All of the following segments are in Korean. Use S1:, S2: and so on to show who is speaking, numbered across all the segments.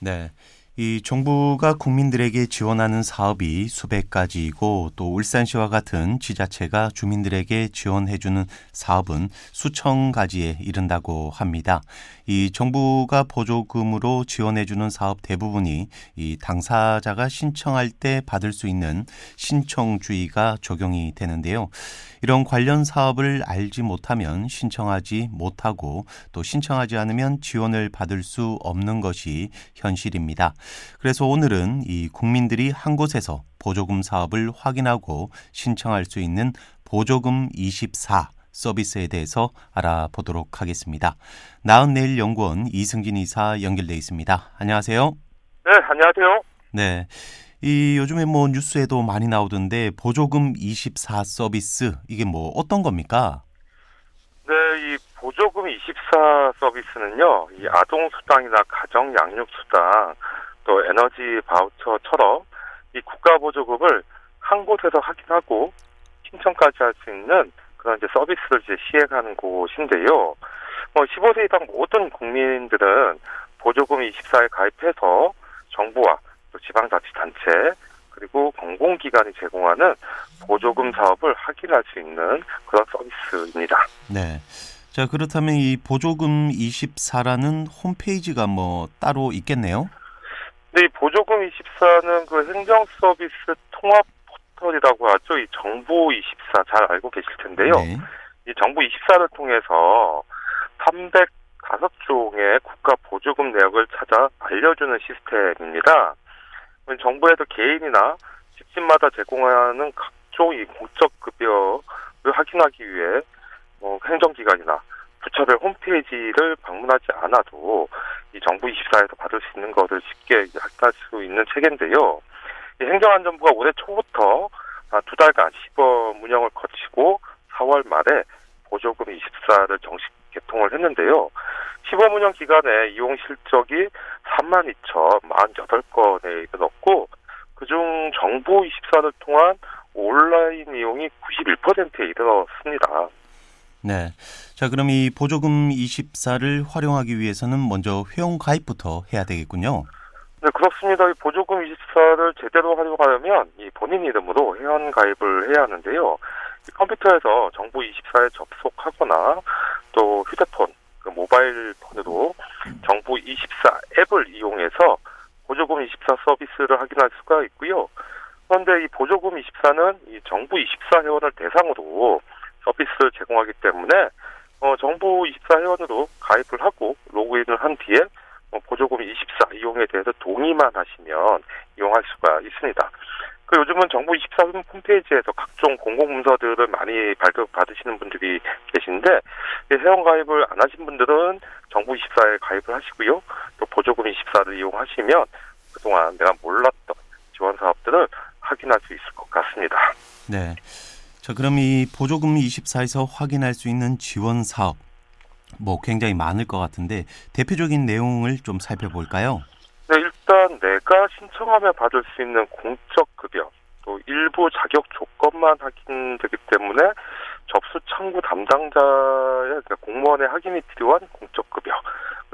S1: 네. 이 정부가 국민들에게 지원하는 사업이 수백 가지이고 또 울산시와 같은 지자체가 주민들에게 지원해주는 사업은 수천 가지에 이른다고 합니다. 이 정부가 보조금으로 지원해주는 사업 대부분이 이 당사자가 신청할 때 받을 수 있는 신청주의가 적용이 되는데요. 이런 관련 사업을 알지 못하면 신청하지 못하고 또 신청하지 않으면 지원을 받을 수 없는 것이 현실입니다. 그래서 오늘은 이 국민들이 한 곳에서 보조금 사업을 확인하고 신청할 수 있는 보조금 24 서비스에 대해서 알아보도록 하겠습니다. 나은내일연구원 이승진 이사 연결돼 있습니다. 안녕하세요.
S2: 네, 안녕하세요.
S1: 네. 이 요즘에 뭐 뉴스에도 많이 나오던데 보조금 24 서비스 이게 뭐 어떤 겁니까?
S2: 네, 이 보조금 24 서비스는요, 이 아동수당이나 가정양육수당, 또 에너지 바우처처럼 이 국가 보조금을 한 곳에서 확인하고 신청까지 할 수 있는 그런 이제 서비스를 이제 시행하는 곳인데요. 15세 이상 모든 국민들은 보조금 24에 가입해서 정부와 또 지방자치단체 그리고 공공기관이 제공하는 보조금 사업을 확인할 수 있는 그런 서비스입니다.
S1: 네. 자, 그렇다면 이 보조금 24라는 홈페이지가 뭐 따로 있겠네요?
S2: 근데 이 보조금 24는 그 행정 서비스 통합 포털이라고 하죠. 이 정부 24 잘 알고 계실 텐데요.
S1: 네.
S2: 이 정부 24를 통해서 305종의 국가 보조금 내역을 찾아 알려주는 시스템입니다. 정부에서 개인이나 집집마다 제공하는 각종 이 공적급여를 확인하기 위해 행정기관이나 부처별 홈페이지를 방문하지 않아도 이 정부 24에서 받을 수 있는 것을 쉽게 확인할 수 있는 체계인데요. 이 행정안전부가 올해 초부터 2달간 시범 운영을 거치고 4월 말에 보조금 24를 정식 개통을 했는데요. 시범 운영 기간에 이용 실적이 32,048건에 이르렀고 그중 정부 24를 통한 온라인 이용이 91%에 이르렀습니다.
S1: 네. 자, 그럼 이 보조금 24를 활용하기 위해서는 먼저 회원 가입부터 해야 되겠군요.
S2: 네, 그렇습니다. 이 보조금 24를 제대로 활용하려면 이 본인 이름으로 회원 가입을 해야 하는데요. 이 컴퓨터에서 정부 24에 접속하거나 또 휴대폰, 그 모바일 폰으로 정부 24 앱을 이용해서 보조금 24 서비스를 확인할 수가 있고요. 그런데 이 보조금 24는 이 정부 24 회원을 대상으로 서비스를 제공하기 때문에 정부 24 회원으로 가입을 하고 로그인을 한 뒤에 보조금 24 이용에 대해서 동의만 하시면 이용할 수가 있습니다. 그 요즘은 정부 24 홈페이지에서 각종 공공문서들을 많이 발급받으시는 분들이 계신데 회원 가입을 안 하신 분들은 정부 24에 가입을 하시고요. 또 보조금 24를 이용하시면 그동안 내가 몰랐던 지원 사업들을 확인할 수 있을 것 같습니다.
S1: 네. 자, 그럼 이 보조금 24에서 확인할 수 있는 지원 사업 뭐 굉장히 많을 것 같은데 대표적인 내용을 좀 살펴볼까요?
S2: 네, 일단 내가 신청하면 받을 수 있는 공적급여, 또 일부 자격 조건만 확인되기 때문에 접수 창구 담당자의 그러니까 공무원의 확인이 필요한 공적급여,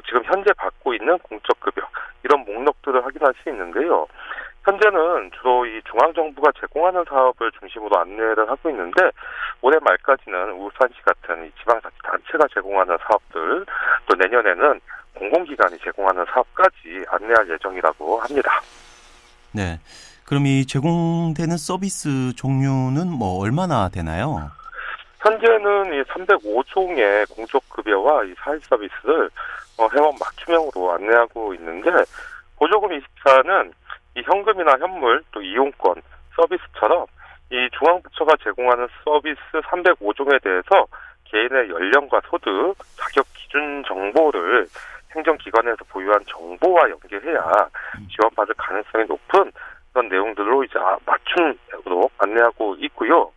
S2: 지금 현재 받고 있는 공적급여 이런 목록들을 확인할 수 있는데요. 현재는 주로 이 중앙정부가 제공하는 사업을 중심으로 안내를 하고 있는데 올해 말까지는 울산시 같은 이 지방자치단체가 제공하는 사업들 또 내년에는 공공기관이 제공하는 사업까지 안내할 예정이라고 합니다.
S1: 네. 그럼 이 제공되는 서비스 종류는 뭐 얼마나 되나요?
S2: 현재는 이 305종의 공적급여와 이 사회 서비스를 회원 맞춤형으로 안내하고 있는데 보조금 24는 이 현금이나 현물 또 이용권 서비스처럼 이 중앙부처가 제공하는 서비스 305종에 대해서 개인의 연령과 소득, 자격 기준 정보를 행정기관에서 보유한 정보와 연계해야 지원받을 가능성이 높은 그런 내용들로 이제 맞춤으로 안내하고 있고요.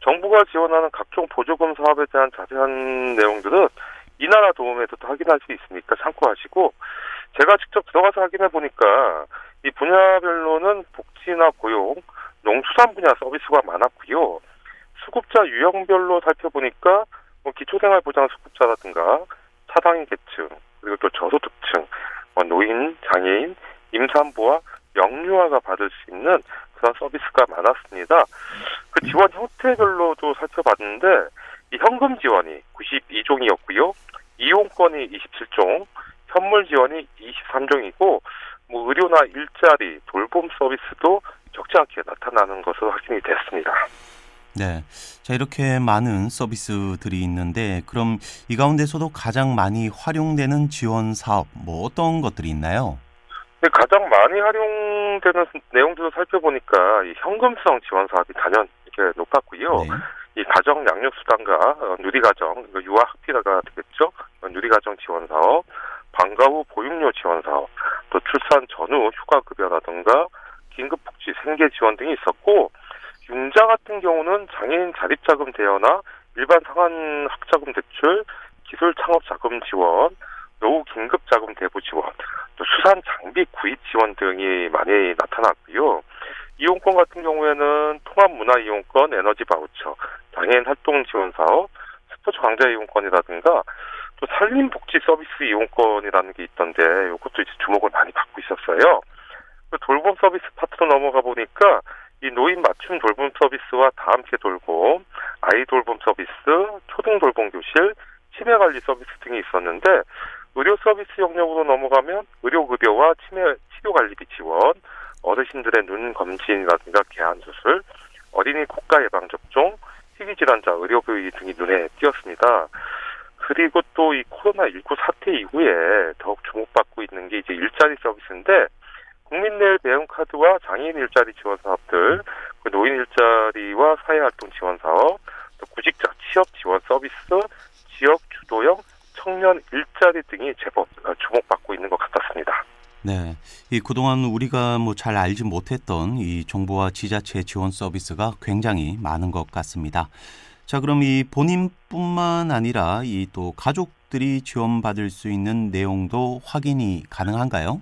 S2: 정부가 지원하는 각종 보조금 사업에 대한 자세한 내용들은 이 나라 도움에서도 확인할 수 있으니까 참고하시고 제가 직접 들어가서 확인해 보니까 이 분야별로는 복지나 고용, 농수산 분야 서비스가 많았고요. 수급자 유형별로 살펴보니까 기초생활보장 수급자라든가 차상위 계층 그리고 또 저소득층 노인, 장애인, 임산부와 영유아가 받을 수 있는 그런 서비스가 많았습니다. 그 지원 형태별로도 살펴봤는데 이 현금 지원이 92종이었고요. 이용권이 27종, 현물 지원이 23종이고 뭐 의료나 일자리, 돌봄 서비스도 적지 않게 나타나는 것으로 확인이 됐습니다.
S1: 네. 자, 이렇게 많은 서비스들이 있는데 그럼 이 가운데서도 가장 많이 활용되는 지원 사업 뭐 어떤 것들이 있나요?
S2: 근데 가장 많이 활용되는 내용들을 살펴보니까 이 현금성 지원 사업이 단연 이렇게 높았고요.
S1: 네.
S2: 이 가정 양육 수당과 누리가정, 유아 학비가 되겠죠. 누리가정 지원 사업, 방과 후 보육료 지원 사업, 또 출산 전후 휴가급여라든가 긴급복지 생계 지원 등이 있었고, 융자 같은 경우는 장애인 자립자금 대여나 일반 상한 학자금 대출, 기술 창업 자금 지원, 노후 긴급 자금 대부 지원, 또 수산 장비 구입 지원 등이 많이 나타났고요. 이용권 같은 경우에는 통합 문화 이용권, 에너지 바우처, 장애인 활동 지원 사업, 스포츠 강좌 이용권이라든가 또 산림복지 서비스 이용권이라는 게 있던데 이것도 이제 주목을 많이 받고 있었어요. 그 돌봄 서비스 파트로 넘어가 보니까 이 노인 맞춤 돌봄 서비스와 다 함께 돌봄, 아이 돌봄 서비스, 초등 돌봄 교실, 치매 관리 서비스 등이 있었는데 의료 서비스 영역으로 넘어가면 의료급여와 치료 관리비 지원, 어르신들의 눈 검진이라든가 개안 수술, 어린이 국가 예방 접종, 희귀질환자 의료비 등이 눈에 띄었습니다. 그리고 또 이 코로나19 사태 이후에 더욱 주목받고 있는 게 이제 일자리 서비스인데 국민내일 배움카드와 장애인 일자리 지원 사업들, 노인 일자리와 사회활동 지원 사업, 또 구직자 취업 지원 서비스, 지역 주도형 청년 일자리 등이 제법 주목받고 있는 것 같았습니다.
S1: 네, 이 그동안 우리가 뭐 잘 알지 못했던 이 정부와 지자체 지원 서비스가 굉장히 많은 것 같습니다. 자, 그럼 이 본인뿐만 아니라 이 또 가족들이 지원받을 수 있는 내용도 확인이 가능한가요?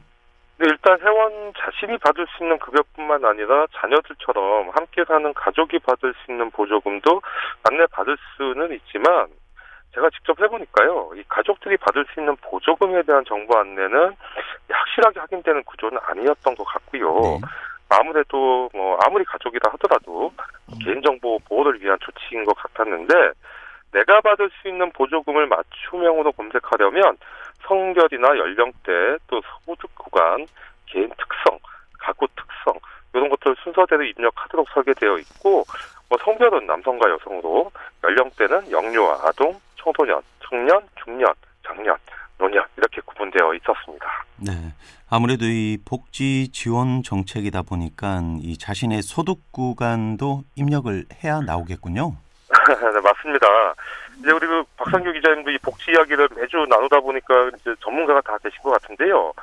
S2: 네, 일단 회원 자신이 받을 수 있는 급여뿐만 아니라 자녀들처럼 함께 사는 가족이 받을 수 있는 보조금도 안내 받을 수는 있지만 제가 직접 해보니까요, 이 가족들이 받을 수 있는 보조금에 대한 정보 안내는 확실하게 확인되는 구조는 아니었던 것 같고요.
S1: 네.
S2: 아무래도 아무리 가족이라 하더라도 개인정보 보호를 위한 조치인 것 같았는데 내가 받을 수 있는 보조금을 맞춤형으로 검색하려면 성별이나 연령대, 또 소득 구간, 개인 특성, 가구 특성 이런 것들을 순서대로 입력하도록 설계되어 있고 성별은 남성과 여성으로, 연령대는 영유아, 아동, 청소년, 청년, 중년, 장년, 노년 이렇게 구분되어 있었습니다.
S1: 네, 아무래도 이 복지 지원 정책이다 보니까 이 자신의 소득 구간도 입력을 해야 나오겠군요.
S2: 네, 맞습니다. 이제 우리 그 박상규 기자님도 이 복지 이야기를 매주 나누다 보니까 이제 전문가가 다 되신 것 같은데요.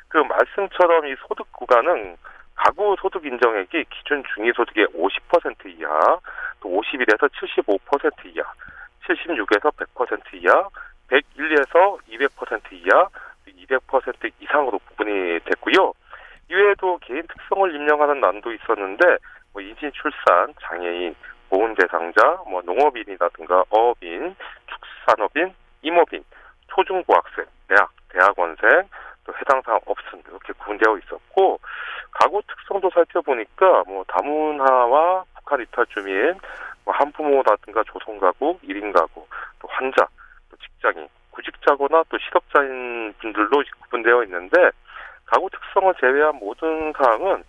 S2: 그 말씀처럼 이 소득 구간은 가구 소득 인정액이 기준 중위소득의 50% 이하, 또 51에서 75% 이하, 76에서 100% 이하, 101에서 200% 이하, 200% 이상으로 구분이 됐고요. 이외에도 개인 특성을 입력하는 난도 있었는데 임신, 출산, 장애인, 보훈 대상자, 농업인이라든가 어업인, 축산업인, 임업인, 초중고학생, 대학원생, 또 해당 사항 없음 이렇게 구분되어 있었고 가구 특성도 살펴보니까 다문화와 북한 이탈 주민, 한부모라든가 조성가구, 1인 가구, 또 환자, 또 직장인, 구직자거나 또 실업자인 분들로 구분되어 있는데 가구 특성을 제외한 모든 사항은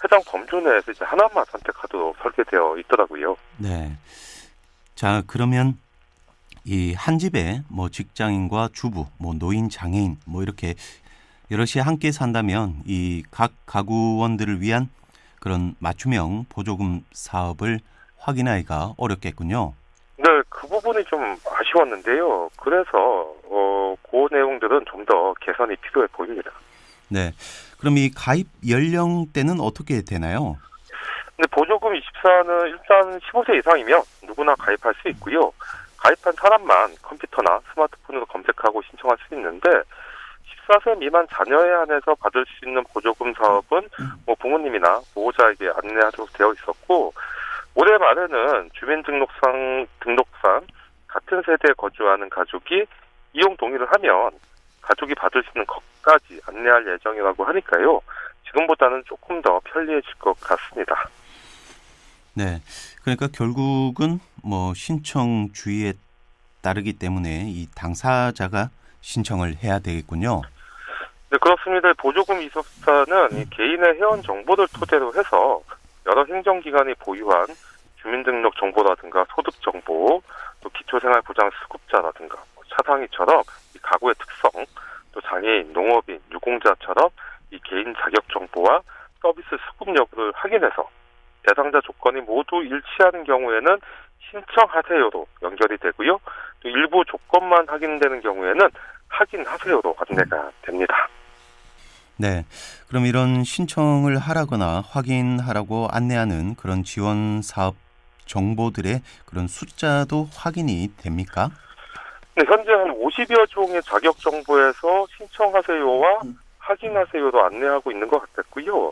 S2: 해당 범주 내에서 이제 하나만 선택하도록 설계되어 있더라고요.
S1: 네. 자, 그러면 이 한 집에 직장인과 주부, 노인, 장애인 이렇게 여럿이 함께 산다면 이 각 가구원들을 위한 그런 맞춤형 보조금 사업을 확인하기가 어렵겠군요.
S2: 네, 그 부분이 좀 아쉬웠는데요. 그래서 그 내용들은 좀 더 개선이 필요해 보입니다.
S1: 네. 그럼 이 가입 연령대는 어떻게 되나요?
S2: 근데 보조금 24는 일단 15세 이상이면 누구나 가입할 수 있고요. 가입한 사람만 컴퓨터나 스마트폰으로 검색하고 신청할 수 있는데 14세 미만 자녀에 한해서 받을 수 있는 보조금 사업은 부모님이나 보호자에게 안내하도록 되어 있었고 올해 말에는 주민등록상 같은 세대에 거주하는 가족이 이용 동의를 하면 가족이 받을 수 있는 것까지 안내할 예정이라고 하니까요. 지금보다는 조금 더 편리해질 것 같습니다.
S1: 네. 그러니까 결국은 뭐 신청 주의에 따르기 때문에 이 당사자가 신청을 해야 되겠군요.
S2: 네, 그렇습니다. 보조금 이습사는 이 개인의 회원 정보를 토대로 해서 여러 행정기관이 보유한 주민등록 정보라든가 소득 정보, 또 기초생활보장 수급자라든가 차상위처럼 이 가구의 특성, 또 장애인, 농업인, 유공자처럼 이 개인 자격 정보와 서비스 수급 여부를 확인해서 대상자 조건이 모두 일치하는 경우에는 신청하세요로 연결이 되고요. 또 일부 조건만 확인되는 경우에는 확인하세요로 안내가 됩니다.
S1: 네. 그럼 이런 신청을 하라거나 확인하라고 안내하는 그런 지원 사업 정보들의 그런 숫자도 확인이 됩니까?
S2: 네, 현재 한 50여 종의 자격 정보에서 신청하세요와 확인하세요로 안내하고 있는 것 같았고요.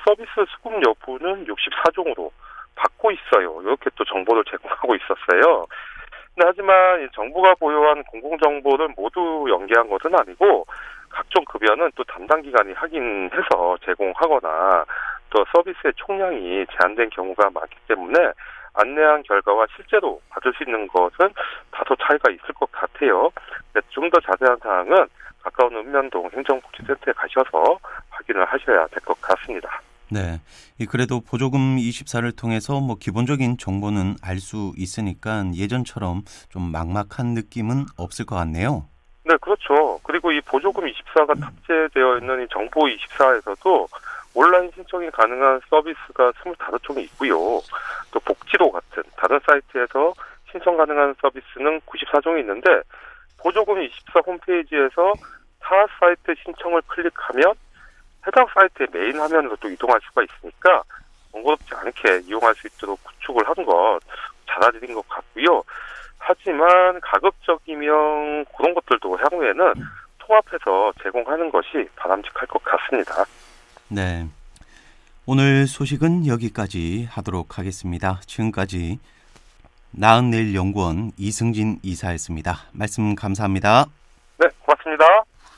S2: 서비스 수급 여부는 64종으로 받고 있어요. 이렇게 또 정보를 제공하고 있었어요. 근데 하지만 이 정부가 보유한 공공정보를 모두 연계한 것은 아니고 각종 급여는 또 담당 기관이 확인해서 제공하거나 또 서비스의 총량이 제한된 경우가 많기 때문에 안내한 결과와 실제로 받을 수 있는 것은 다소 차이가 있을 것 같아요. 좀 더 자세한 사항은 가까운 읍면동 행정복지센터에 가셔서 확인을 하셔야 될 것 같습니다.
S1: 네. 그래도 보조금 24를 통해서 뭐 기본적인 정보는 알 수 있으니까 예전처럼 좀 막막한 느낌은 없을 것 같네요.
S2: 네, 그렇죠. 그리고 이 보조금 24가 탑재되어 있는 이 정보 24에서도 온라인 신청이 가능한 서비스가 25종이 있고요. 또 복지도 같은 다른 사이트에서 신청 가능한 서비스는 94종이 있는데 보조금 24 홈페이지에서 타 사이트 신청을 클릭하면 해당 사이트의 메인 화면으로 또 이동할 수가 있으니까 번거롭지 않게 이용할 수 있도록 구축을 한 것 잘해드린 것 같고요. 하지만 가급적이면 그런 것들도 향후에는 통합해서 제공하는 것이 바람직할 것 같습니다.
S1: 네. 오늘 소식은 여기까지 하도록 하겠습니다. 지금까지 나은내일 연구원 이승진 이사였습니다. 말씀 감사합니다.